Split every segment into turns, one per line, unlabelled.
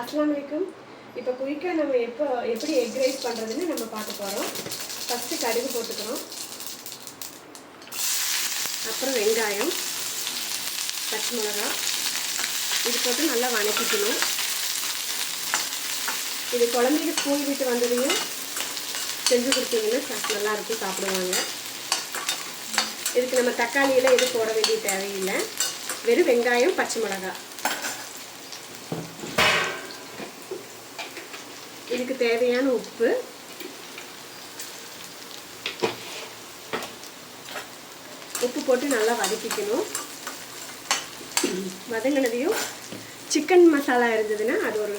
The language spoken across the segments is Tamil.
அஸ்ஸலாமு அலைக்கும். இப்போ குயிக்காக நம்ம எப்படி எக் ரைஸ் பண்ணுறதுன்னு நம்ம பார்க்க போகிறோம். ஃபஸ்ட்டு கடுகு போட்டுக்கிறோம், அப்புறம் வெங்காயம், பச்சை மிளகா இது போட்டு நல்லா வதக்கிக்கணும். இது குழந்தைங்க ஸ்கூல் விட்டு வந்ததையும் செஞ்சு கொடுத்தீங்கன்னா நல்லாயிருக்கும், சாப்பிடுவாங்க. இதுக்கு நம்ம தக்காளியெல்லாம் எதுவும் போட வேண்டிய தேவையில்லை. வெறும் வெங்காயம், பச்சை மிளகா. இதுக்கு தேவையான உப்பு, உப்பு போட்டு நல்லா வதக்கிக்கணும். வதங்கினதையும் சிக்கன் மசாலா இருந்ததுன்னா அது ஒரு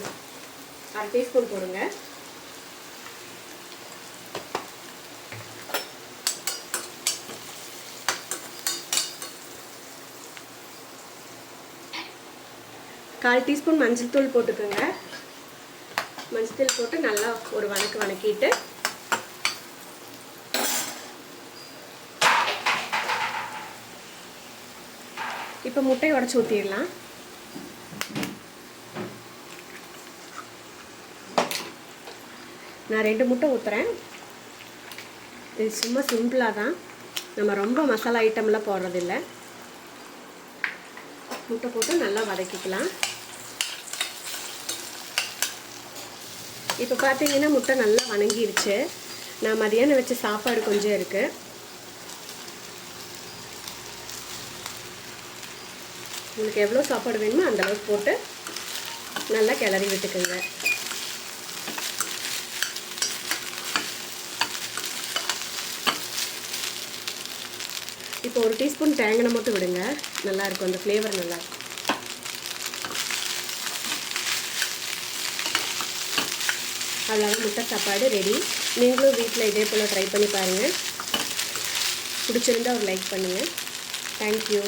1/2 டீஸ்பூன் போடுங்க. கால் டீஸ்பூன் மஞ்சள் தூள் போட்டுக்கோங்க. மஞ்சள் தூள் போட்டு நல்லா ஒரு வதக்கிட்டு இப்போ முட்டையை உடைச்சி ஊற்றிடலாம். நான் 2 முட்டை ஊற்றுறேன். இது சும்மா சிம்பிளாக தான், நம்ம ரொம்ப மசாலா ஐட்டம்லாம் போடுறதில்ல. முட்டை போட்டு நல்லா வதக்கிக்கலாம். இப்போ பார்த்தீங்கன்னா முட்டை நல்லா வணங்கிருச்சு. நான் மதியானம் வச்ச சாப்பாடு கொஞ்சம் இருக்குது. உங்களுக்கு எவ்வளோ சாப்பாடு வேணுமோ அந்த அளவுக்கு போட்டு நல்லா கிளறி விட்டுக்குங்க. இப்போ 1 டீஸ்பூன் தேங்காய் மட்டும் விடுங்க, நல்லாயிருக்கும், அந்த ஃப்ளேவர் நல்லாயிருக்கும். அவ்வளோதான், முட்டை சாப்பாடு ரெடி. நீங்களும் வீட்டில் இதே போல் ட்ரை பண்ணி பாருங்கள். பிடிச்சிருந்தா ஒரு லைக் பண்ணுங்கள். தேங்க்யூ.